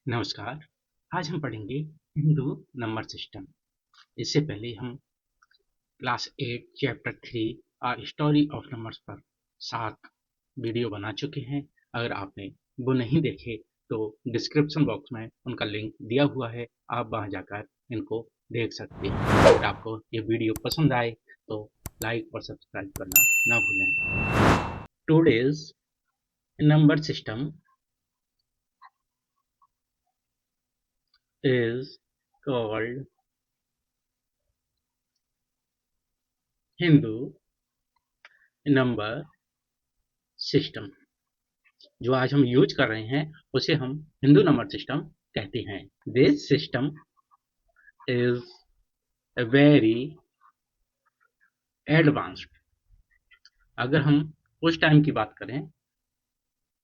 नमस्कार। आज हम पढ़ेंगे हिंदू नंबर सिस्टम। इससे पहले हम class 8 chapter 3 story of numbers पर 7 वीडियो बना चुके हैं। अगर आपने वो नहीं देखे तो डिस्क्रिप्शन बॉक्स में उनका लिंक दिया हुआ है, आप वहां जाकर इनको देख सकते हैं। अगर आपको ये वीडियो पसंद आए तो लाइक और सब्सक्राइब करना ना भूलें। Today's number system is called Hindu number system. जो आज हम यूज कर रहे हैं उसे हम हिंदू नंबर सिस्टम कहते हैं। This system is very advanced. अगर हम उस टाइम की बात करें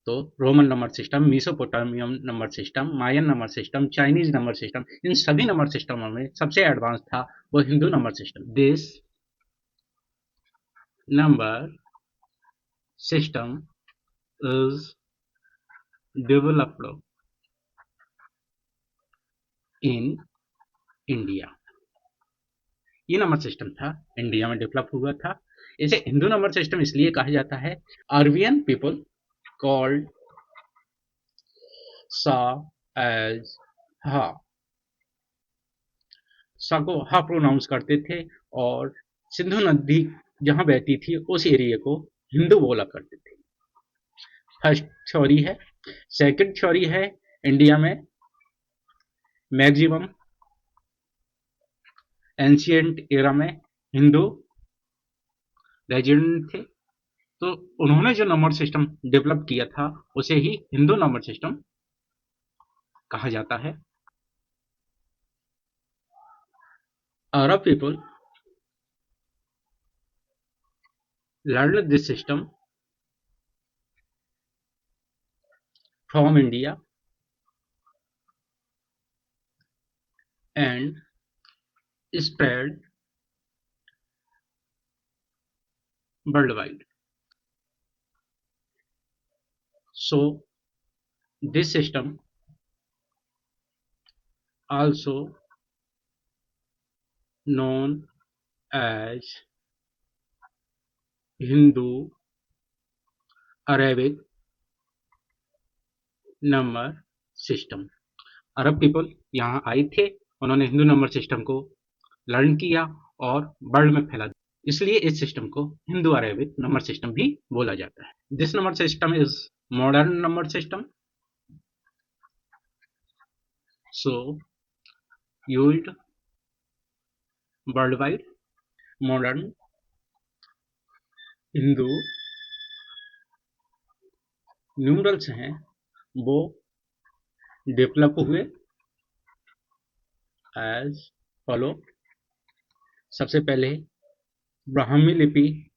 तो Roman number system, Mesopotamian number system, Mayan number system, Chinese number system, इन सभी नंबर सिस्टमों में सबसे एडवांस था वो Hindu number system. This number system is developed in India. ये नंबर सिस्टम था इंडिया में डेवलप हुआ था। इसे हिंदू नंबर सिस्टम इसलिए कहा जाता है, अरबियन पीपल कॉल्ड सा एज हा। सा को हा प्रोनाउंस करते थे और सिंधु नदी जहां बहती थी उस एरिया को हिंदू बोला करते थे। फर्स्ट थ्योरी है। सेकंड थ्योरी है, इंडिया में मैक्सिमम एंशियंट एरा में हिंदू रेजिडेंट थे, तो उन्होंने जो नंबर सिस्टम डेवलप किया था उसे ही हिंदू नंबर सिस्टम कहा जाता है। अरब people learned this system from India and spread worldwide. So this system also known as Hindu Arabic number system. अरब पीपल यहाँ आए थे, उन्होंने हिंदू नंबर सिस्टम को लर्न किया और वर्ल्ड में फैला दिया, इसलिए इस सिस्टम को हिंदू अरेबिक नंबर सिस्टम भी बोला जाता है। This number system is modern number system, so used world wide. Modern Hindu numerals हैं वो डेवलप हुए एज फॉलो। सबसे पहले ब्राह्मी लिपि,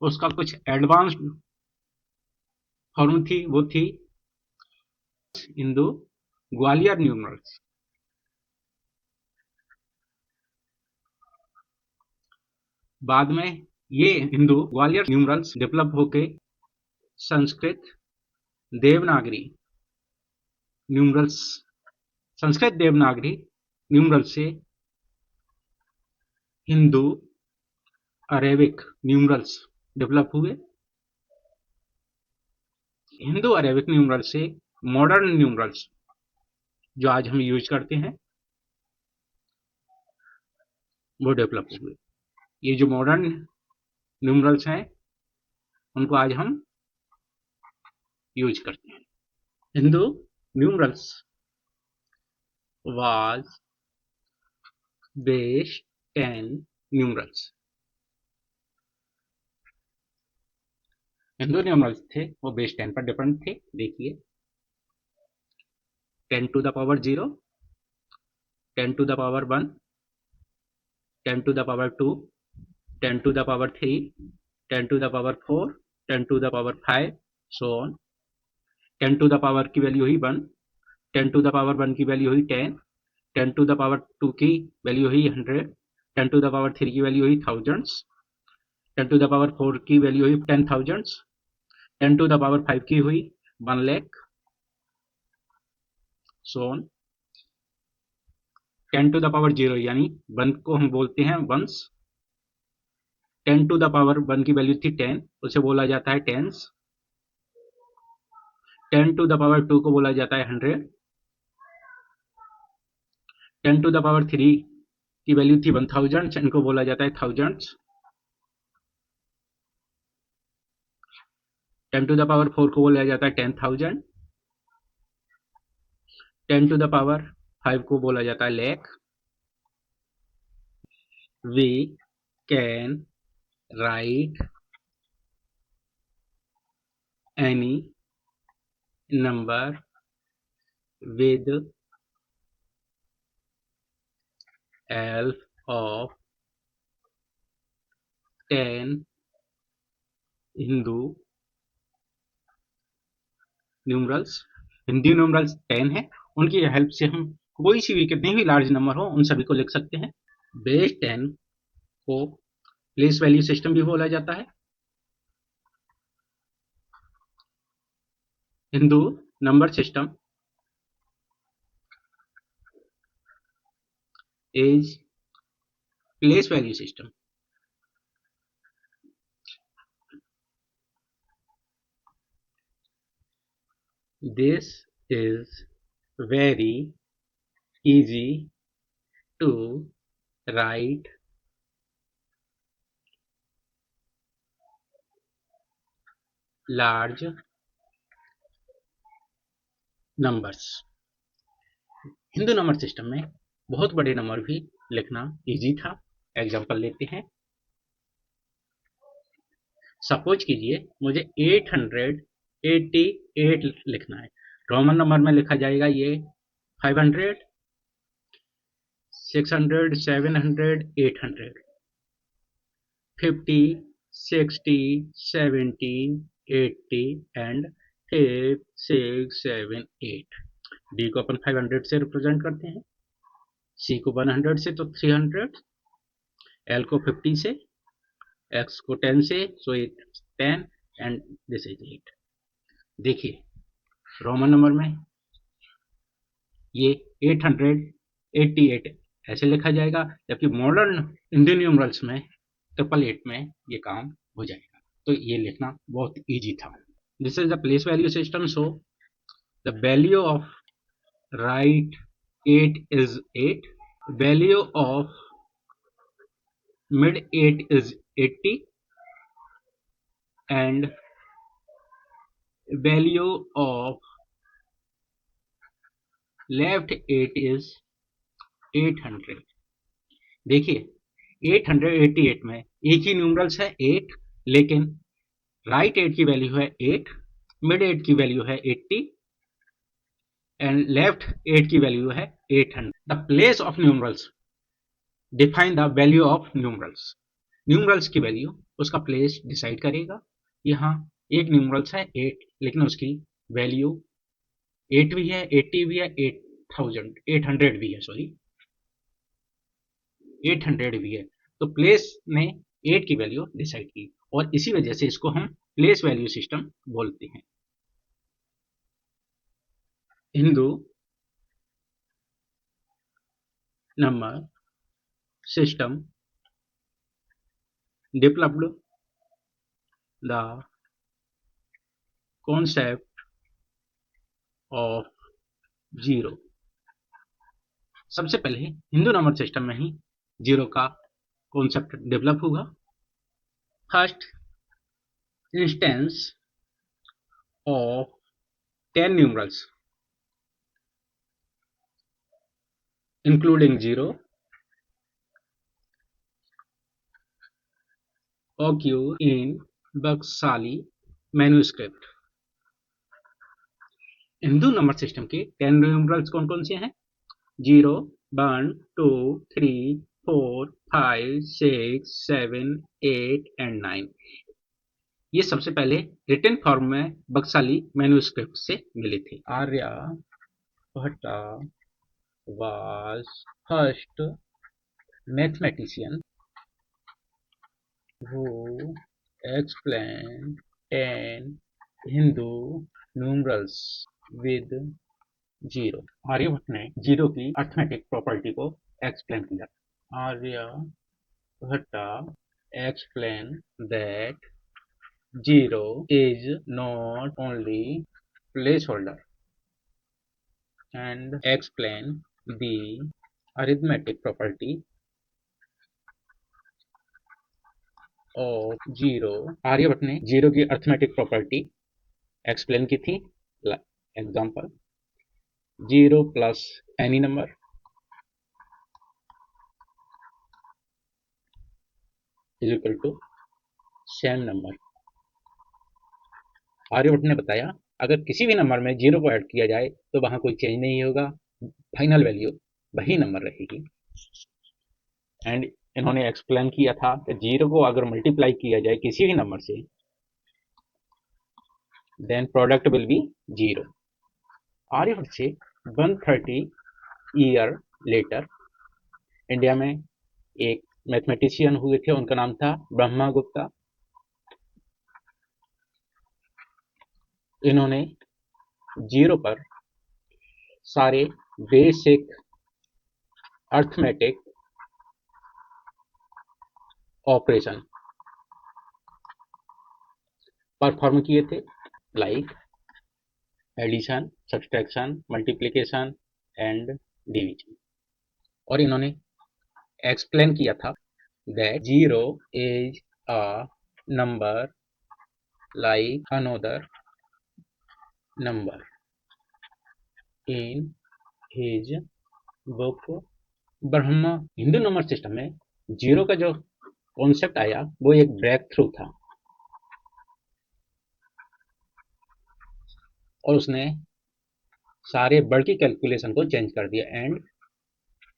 उसका कुछ एडवांस्ड फॉर्म थी, वो थी हिंदू ग्वालियर न्यूमरल्स। बाद में ये हिंदू ग्वालियर न्यूमरल्स डेवलप होके संस्कृत देवनागरी न्यूमरल्स, संस्कृत देवनागरी न्यूमरल से हिंदू अरेबिक न्यूमरल्स डेवलप हुए। हिंदू अरेबिक न्यूमरल से मॉडर्न न्यूमरल्स जो आज हम यूज करते हैं वो डेवलप हुए। ये जो मॉडर्न न्यूमरल्स हैं उनको आज हम यूज करते हैं। Hindu numerals was base 10 numerals. Hindu numerals थे वो बेस 10 पर डिपेंड थे। देखिए 10 to the power 0, 10 to the power 1, 10 to the power 2, 10 to the power 3, 10 to the power 4, 10 to the power 5, so on। 10 to the power की value हुई 1, 10 to the power 1 की value हुई 10, 10 to the power 2 की value हुई 100, 10 to the power 3 की value हुई thousands, 10 to the power 4 की value हुई 10 thousands, 10 to the power 5 की हुई 1 lakh, so on. 10 to the power 0 यानी 1 को हम बोलते हैं वंस। 10 टू द पावर 1 की वैल्यू थी 10, उसे बोला जाता है टेंस। 10 टू द पावर 2 को बोला जाता है 100। 10 टू द पावर 3 की वैल्यू थी 1000, इनको बोला जाता है थाउजेंड्स। 10 टू द पावर 4 को बोला जाता है 10,000। 10 टू द पावर 5 को बोला जाता है lakh. We can write any number with help of 10 Hindu numerals. Hindi numerals 10 है, उनकी हेल्प से हम कोई सी भी कितने भी लार्ज नंबर हो उन सभी को लिख सकते हैं। बेस 10 को प्लेस वैल्यू सिस्टम भी बोला जाता है। Hindu number system is place value system. This is very easy to write large numbers। Hindu number system में बहुत बड़े नंबर भी लिखना इजी था। एग्जांपल लेते हैं। सपोज कीजिए मुझे 888 लिखना है। रोमन नंबर में लिखा जाएगा ये 500, 600, 700, 800, 50, 60, 70, 80 एंड 5, 6, 7, 8। डी को अपन 500 से रिप्रेजेंट करते हैं, सी को 100 से तो 300, एल को 50 से, एक्स को 10 से, सो 10 एंड दिस इज 8। देखिए रोमन नंबर में ये 888 ऐसे लिखा जाएगा, जबकि मॉडर्न इंडियन न्यूमरल्स में 888 में ये काम हो जाएगा। तो ये लिखना बहुत इजी था। This is the place value system. So the value of right 8 is 8, value of mid 8 is 80 and value of left 8 is 800। देखिए 888 में एक ही न्यूमरल्स है 8, लेकिन राइट 8 की वैल्यू है 8, मिड 8 की वैल्यू है 80 एंड लेफ्ट 8 की वैल्यू है 800। The place of numerals define the value of numerals. Numerals की वैल्यू उसका प्लेस डिसाइड करेगा। यहाँ एक न्यूमरल्स है 8, लेकिन उसकी वैल्यू 8 भी है, 80 भी है, 8000, 800 भी है, सॉरी 800 भी है। तो प्लेस ने 8 की वैल्यू डिसाइड की और इसी वजह से इसको हम प्लेस वैल्यू सिस्टम बोलते हैं। Hindu number system developed the concept of zero. सबसे पहले हिंदू नंबर सिस्टम में ही जीरो का कॉन्सेप्ट डेवलप हुआ। First instance of 10 numerals including zero occur in Bakhshali manuscript. Hindu number system के 10 न्यूमरल्स कौन कौन से हैं? 0, 1, 2, 3, 4, 5, 6, 7, 8 एंड 9। ये सबसे पहले रिटन फॉर्म में बक्साली मैन्युस्क्रिप्ट से मिले थे। Aryabhata was first mathematician who explained 10 Hindu numerals with zero. Aryabhata ने जीरो की अर्थमेटिक प्रॉपर्टी को एक्सप्लेन किया। Aryabhata explain that zero is not only placeholder and explain the arithmetic property of zero। Aryabhata ने जीरो की अर्थमेटिक प्रॉपर्टी एक्सप्लेन की थी। Example, zero plus any number is equal to same number. Aryabhata ने बताया अगर किसी भी नंबर में जीरो को ऐड किया जाए तो वहां कोई चेंज नहीं होगा, फाइनल वैल्यू वही नंबर रहेगी। एंड इन्होंने एक्सप्लेन किया था कि जीरो को अगर मल्टीप्लाई किया जाए किसी भी नंबर से then product will be zero. Aryabhata से 130 ईयर लेटर इंडिया में एक मैथमेटिशियन हुए थे, उनका नाम था ब्रह्मगुप्ता। इन्होंने जीरो पर सारे बेसिक अर्थमेटिक ऑपरेशन परफॉर्म किए थे, like addition, subtraction, multiplication and division. और इन्होंने एक्सप्लेन किया था that zero is a number like another number. In his book Brahma. Hindu number system में जीरो का जो कॉन्सेप्ट आया वो एक ब्रेक थ्रू था और उसने सारे वर्ड की कैलकुलेशन को चेंज कर दिया एंड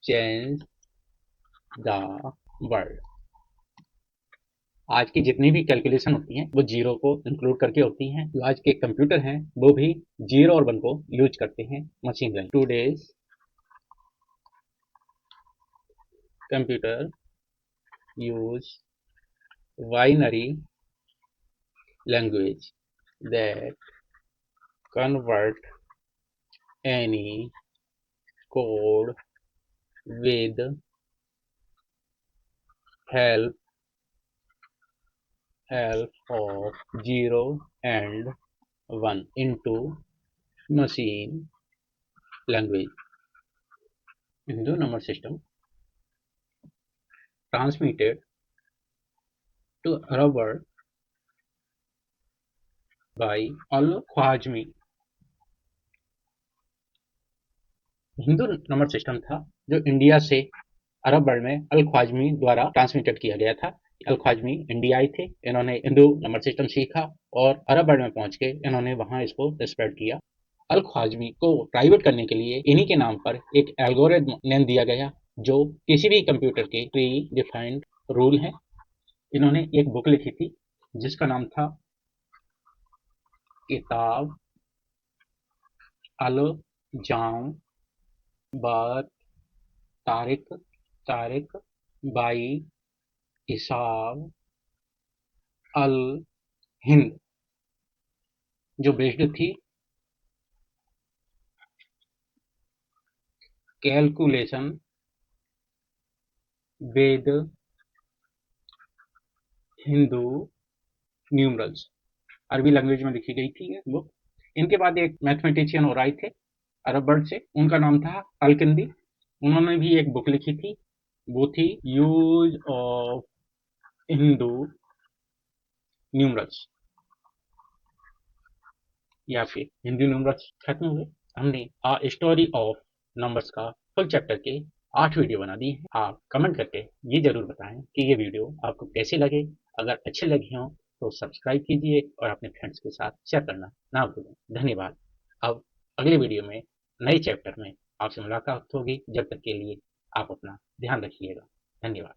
चेंज द वर्ड। आज की जितनी भी कैलकुलेशन होती हैं वो जीरो को इंक्लूड करके होती हैं। जो आज के कंप्यूटर हैं वो भी जीरो और वन को यूज करते हैं machine learning. Today's computer use binary language that convert any code with help of 0 and 1 into machine language. Hindu number system transmitted to Arab world by Al-Khwarizmi। Hindu number system था जो India से Arab world में अल ख्वाजमी द्वारा transmitted किया गया था। अल ख्वाजमी India आए थे, इन्होंने हिंदू नंबर सिस्टम सीखा और अरब वर्ल्ड में पहुंच के इन्होंने वहां इसको स्प्रेड किया। अल ख्वाजमी को प्राइवेट करने के लिए इन्हीं के नाम पर एक एल्गोरिथम नेम दिया गया जो किसी भी कंप्यूटर के प्री डिफाइंड रूल हैं। इन्होंने एक बुक लिखी थी जिसका नाम था किताब अल जाम बात तारिक बाई इसाब अल हिंद, जो बेस्ड थी कैलकुलेशन विद हिंदू न्यूमरल्स। अरबी लैंग्वेज में लिखी गई थी ये बुक। इनके बाद एक मैथमेटिशियन और आए थे अरब वर्ल्ड से, उनका नाम था अलकिंदी। उन्होंने भी एक बुक लिखी थी, वो थी यूज ऑफ हिंदू न्यूमरल्स या फिर हिंदू न्यूमरल्स खत्म हुए। हमने आ स्टोरी ऑफ नंबर्स का फुल चैप्टर के 8 वीडियो बना दी है। आप कमेंट करके ये जरूर बताएं कि ये वीडियो आपको कैसे लगे। अगर अच्छे लगे हों तो सब्सक्राइब कीजिए और अपने फ्रेंड्स के साथ शेयर करना ना भूलें। धन्यवाद। अब अगले वीडियो में नए चैप्टर में आपसे मुलाकात होगी। जब तक के लिए आप अपना ध्यान रखिएगा। धन्यवाद।